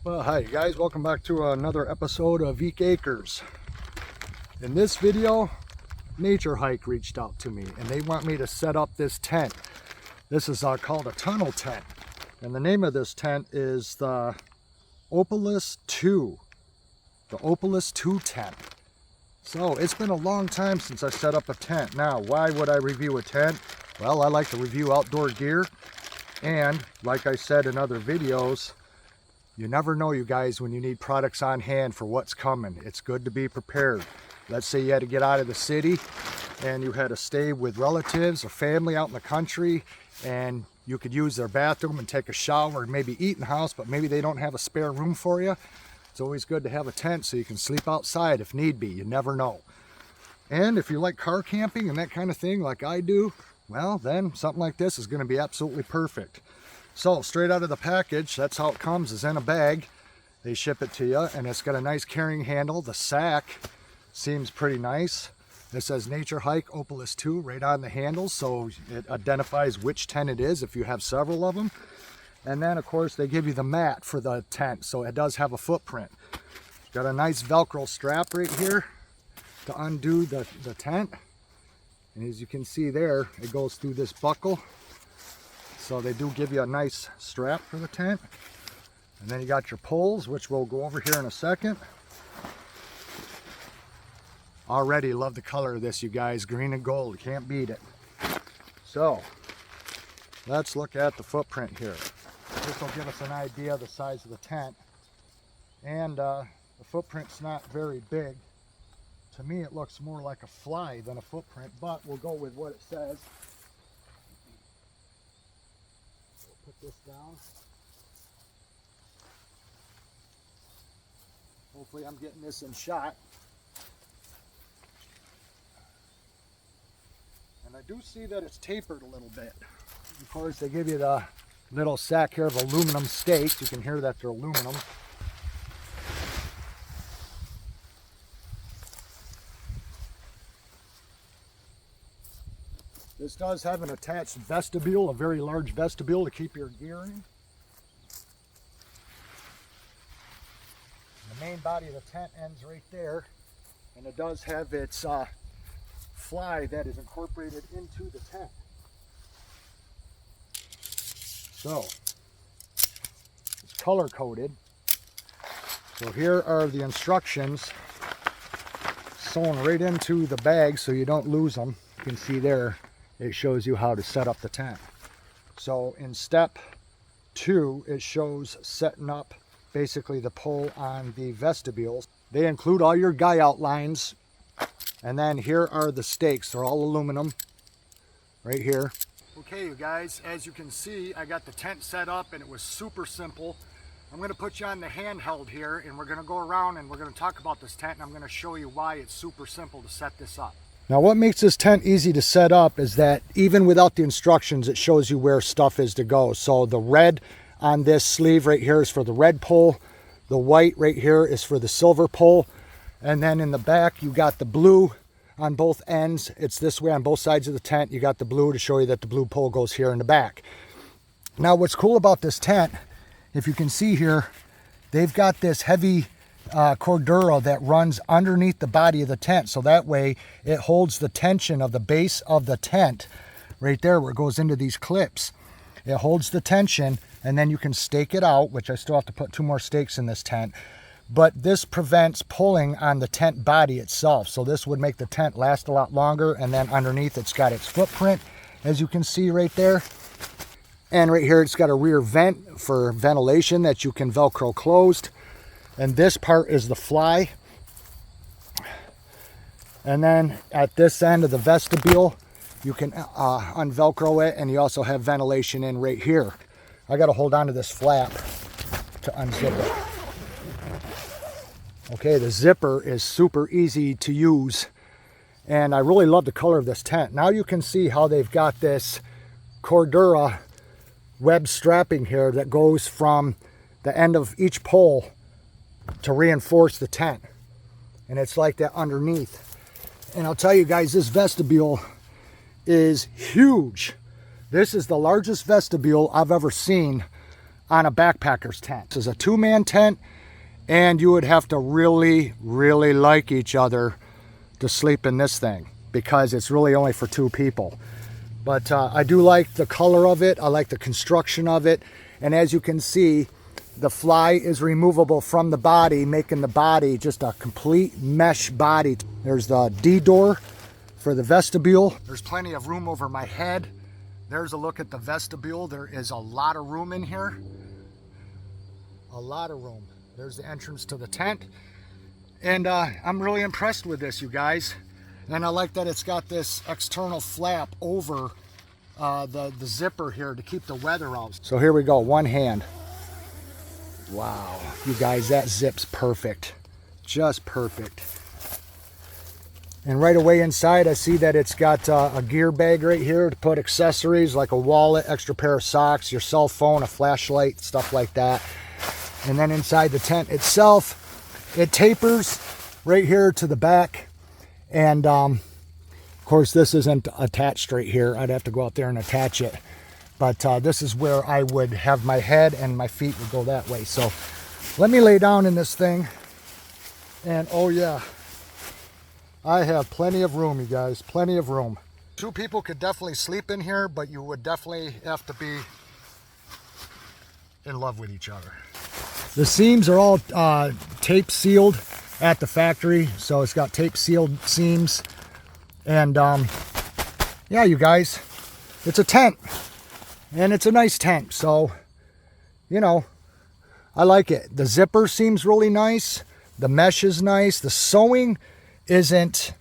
Well, hi guys, welcome back to another episode of Eek Acres. In this video, Nature Hike reached out to me and they want me to set up this tent. This is called a tunnel tent, and the name of this tent is the Opalus 2. The Opalus 2 tent. So it's been a long time since I set up a tent. Now, why would I review a tent? Well, I like to review outdoor gear, and like I said in other videos, you never know, you guys, when you need products on hand for what's coming. It's good to be prepared. Let's say you had to get out of the city and you had to stay with relatives or family out in the country, and you could use their bathroom and take a shower and maybe eat in the house, but maybe they don't have a spare room for you. It's always good to have a tent so you can sleep outside if need be. You never know. And if you like car camping and that kind of thing like I do, well, then something like this is going to be absolutely perfect. So straight out of the package, that's how it comes, is in a bag. They ship it to you, and it's got a nice carrying handle. The sack seems pretty nice. It says Nature Hike Opalus 2 right on the handle, so it identifies which tent it is if you have several of them. And then of course they give you the mat for the tent, so it does have a footprint. Got a nice Velcro strap right here to undo the tent. And as you can see there, it goes through this buckle. So they do give you a nice strap for the tent. And then you got your poles, which we'll go over here in a second. Already love the color of this, you guys. Green and gold, you can't beat it. So let's look at the footprint here. This will give us an idea of the size of the tent. And the footprint's not very big. To me it looks more like a fly than a footprint, but we'll go with what it says. Put this down. Hopefully I'm getting this in shot. And I do see that it's tapered a little bit. Of course, they give you the little sack here of aluminum stakes. You can hear that they're aluminum. This does have an attached vestibule, a very large vestibule to keep your gear in. The main body of the tent ends right there, and it does have its fly that is incorporated into the tent. So, it's color coded. So here are the instructions sewn right into the bag so you don't lose them. You can see there, it shows you how to set up the tent. So in step 2, it shows setting up basically the pole on the vestibule. They include all your guy outlines, and then here are the stakes. They're all aluminum right here. Okay, you guys, as you can see, I got the tent set up and it was super simple. I'm going to put you on the handheld here, and we're going to go around and we're going to talk about this tent, and I'm going to show you why it's super simple to set this up. Now what makes this tent easy to set up is that even without the instructions, it shows you where stuff is to go. So the red on this sleeve right here is for the red pole. The white right here is for the silver pole. And then in the back, you got the blue on both ends. It's this way on both sides of the tent. You got the blue to show you that the blue pole goes here in the back. Now what's cool about this tent, if you can see here, they've got this heavy cordura that runs underneath the body of the tent, so that way it holds the tension of the base of the tent right there where it goes into these clips. It holds the tension, and then you can stake it out, which I still have to put 2 more stakes in this tent, but this prevents pulling on the tent body itself. So this would make the tent last a lot longer. And then underneath it's got its footprint, as you can see right there. And right here it's got a rear vent for ventilation that you can Velcro closed. And this part is the fly. And then at this end of the vestibule, you can unvelcro it, and you also have ventilation in right here. I got to hold on to this flap to unzip it. Okay, the zipper is super easy to use, and I really love the color of this tent. Now you can see how they've got this cordura web strapping here that goes from the end of each pole to reinforce the tent, and it's like that underneath. And I'll tell you guys, this vestibule is huge. This is the largest vestibule I've ever seen on a backpacker's tent. This is a 2-man tent, and you would have to really, really like each other to sleep in this thing, because it's really only for 2 people. But I do like the color of it. I like the construction of it. And as you can see, the fly is removable from the body, making the body just a complete mesh body. There's the D door for the vestibule. There's plenty of room over my head. There's a look at the vestibule. There is a lot of room in here. A lot of room. There's the entrance to the tent. And I'm really impressed with this, you guys. And I like that it's got this external flap over the zipper here to keep the weather out. So here we go, one hand. Wow, you guys, that zips perfect. Just perfect. And right away inside, I see that it's got a gear bag right here to put accessories like a wallet, extra pair of socks, your cell phone, a flashlight, stuff like that. And then inside the tent itself, it tapers right here to the back. And of course, this isn't attached right here. I'd have to go out there and attach it. But this is where I would have my head, and my feet would go that way. So let me lay down in this thing. And oh yeah, I have plenty of room, you guys, plenty of room. 2 people could definitely sleep in here, but you would definitely have to be in love with each other. The seams are all tape sealed at the factory. So it's got tape sealed seams. And yeah, you guys, it's a tent. And it's a nice tent, so, you know, I like it. The zipper seems really nice. The mesh is nice. The sewing isn't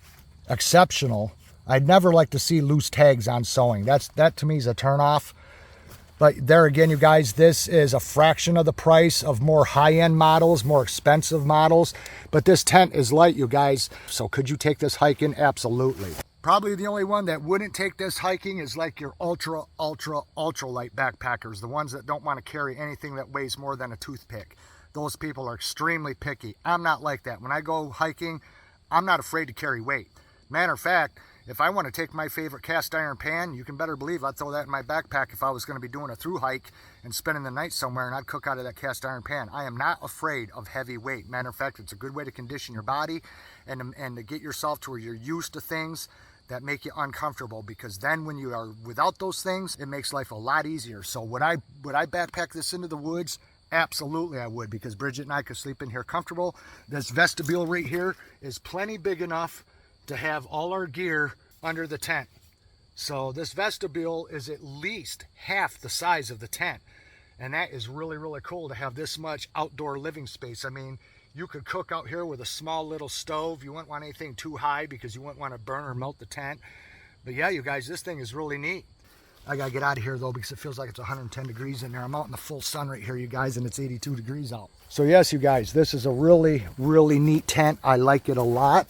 exceptional. I'd never like to see loose tags on sewing. That to me is a turnoff. But there again, you guys, this is a fraction of the price of more high-end models, more expensive models. But this tent is light, you guys. So could you take this hiking? Absolutely. Probably the only one that wouldn't take this hiking is like your ultra light backpackers, the ones that don't want to carry anything that weighs more than a toothpick. Those people are extremely picky. I'm not like that. When I go hiking, I'm not afraid to carry weight. Matter of fact, if I want to take my favorite cast iron pan, you can better believe I'd throw that in my backpack if I was going to be doing a through hike and spending the night somewhere, and I'd cook out of that cast iron pan. I am not afraid of heavy weight. Matter of fact, it's a good way to condition your body and to get yourself to where you're used to things that make you uncomfortable, because then when you are without those things, it makes life a lot easier. So would I backpack this into the woods? Absolutely I would, because Bridget and I could sleep in here comfortable. This vestibule right here is plenty big enough to have all our gear under the tent. So this vestibule is at least half the size of the tent. And that is really, really cool to have this much outdoor living space. I mean, you could cook out here with a small little stove. You wouldn't want anything too high because you wouldn't want to burn or melt the tent. But yeah, you guys, this thing is really neat. I gotta get out of here though, because it feels like it's 110 degrees in there. I'm out in the full sun right here, you guys, and it's 82 degrees out. So yes, you guys, this is a really, really neat tent. I like it a lot.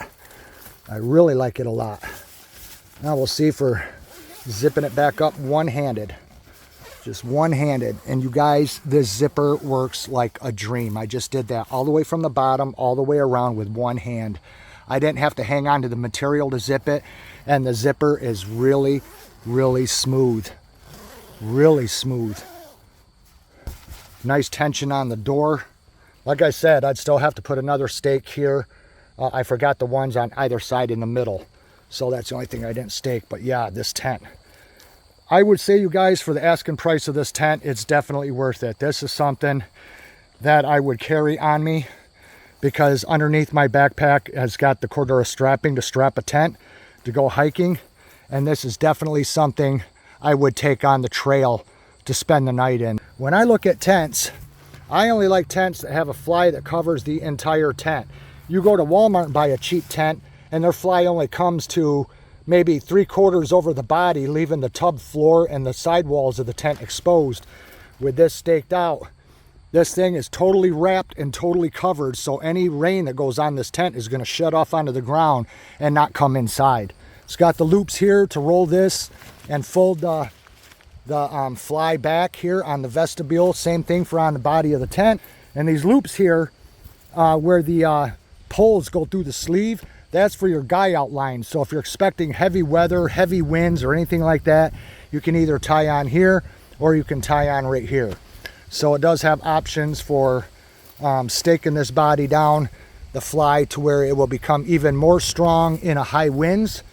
I really like it a lot. Now we'll see if we're zipping it back up one-handed. Just one-handed. And you guys, this zipper works like a dream. I just did that all the way from the bottom all the way around with one hand. I didn't have to hang on to the material to zip it, and the zipper is really, really smooth. Really smooth. Nice tension on the door. Like I said, I'd still have to put another stake here. I forgot the ones on either side in the middle, so that's the only thing I didn't stake. But yeah, this tent, I would say, you guys, for the asking price of this tent, it's definitely worth it. This is something that I would carry on me, because underneath my backpack has got the Cordura strapping to strap a tent to go hiking. And this is definitely something I would take on the trail to spend the night in. When I look at tents, I only like tents that have a fly that covers the entire tent. You go to Walmart and buy a cheap tent, and their fly only comes to maybe 3/4 over the body, leaving the tub floor and the sidewalls of the tent exposed. With this staked out, this thing is totally wrapped and totally covered, so any rain that goes on this tent is going to shed off onto the ground and not come inside. It's got the loops here to roll this and fold the fly back here on the vestibule. Same thing for on the body of the tent. And these loops here, where the poles go through the sleeve, that's for your guy outline. So if you're expecting heavy weather, heavy winds, or anything like that, you can either tie on here or you can tie on right here. So it does have options for staking this body down, the fly, to where it will become even more strong in a high winds.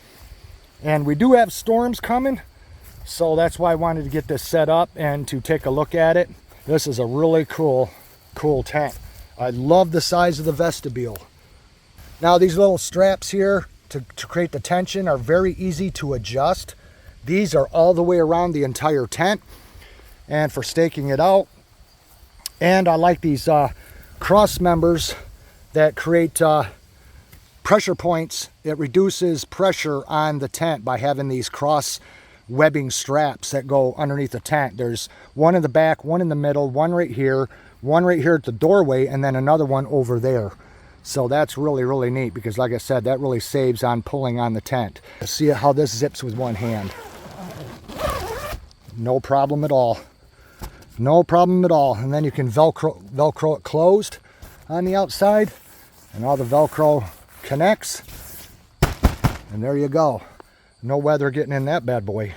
And we do have storms coming, so that's why I wanted to get this set up and to take a look at it. This is a really cool tent. I love the size of the vestibule. Now these little straps here to create the tension are very easy to adjust. These are all the way around the entire tent and for staking it out. And I like these cross members that create pressure points. It reduces pressure on the tent by having these cross webbing straps that go underneath the tent. There's one in the back, one in the middle, one right here at the doorway, and then another one over there. So that's really neat, because like I said, that really saves on pulling on the tent. See how this zips with one hand. No problem at all. No problem at all. And then you can Velcro it closed on the outside, and all the Velcro connects, and there you go. No weather getting in that bad boy.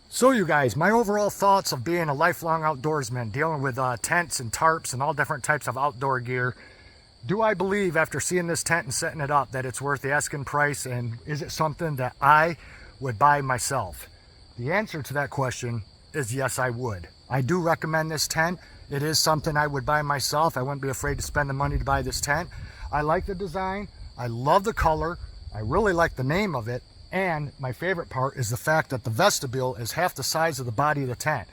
So you guys, my overall thoughts of being a lifelong outdoorsman, dealing with tents and tarps and all different types of outdoor gear. Do I believe, after seeing this tent and setting it up, that it's worth the asking price, and is it something that I would buy myself? The answer to that question is yes, I would. I do recommend this tent. It is something I would buy myself. I wouldn't be afraid to spend the money to buy this tent. I like the design. I love the color. I really like the name of it. And my favorite part is the fact that the vestibule is half the size of the body of the tent.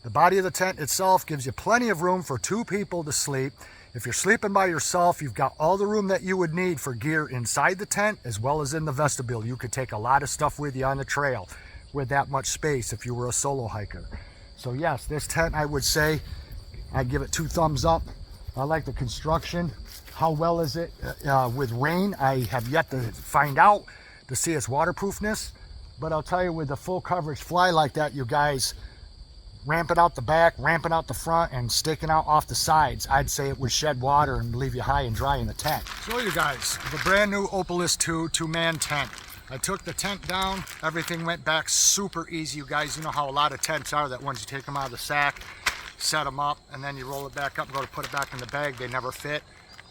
The body of the tent itself gives you plenty of room for 2 people to sleep. If you're sleeping by yourself, you've got all the room that you would need for gear inside the tent as well as in the vestibule. You could take a lot of stuff with you on the trail with that much space if you were a solo hiker. So yes, this tent, I would say, I'd give it 2 thumbs up. I like the construction. How well is it with rain? I have yet to find out to see its waterproofness, but I'll tell you, with the full coverage fly like that, you guys, ramping out the back, ramping out the front, and sticking out off the sides, I'd say it would shed water and leave you high and dry in the tent. So you guys, the brand new Opalus 2 2-man tent. I took the tent down, everything went back super easy. You guys, you know how a lot of tents are, that once you take them out of the sack, set them up, and then you roll it back up and go to put it back in the bag, they never fit.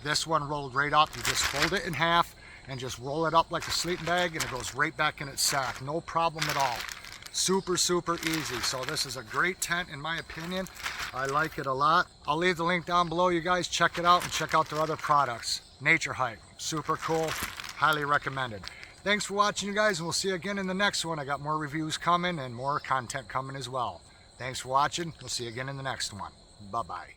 This one rolled right up. You just fold it in half and just roll it up like a sleeping bag, and it goes right back in its sack. No problem at all. Super easy. So this is a great tent in my opinion. I like it a lot. I'll leave the link down below. You guys check it out and check out their other products. Nature Hike, super cool, highly recommended. Thanks for watching, you guys, and we'll see you again in the next one. I got more reviews coming and more content coming as well. Thanks for watching. We'll see you again in the next one. Bye-bye.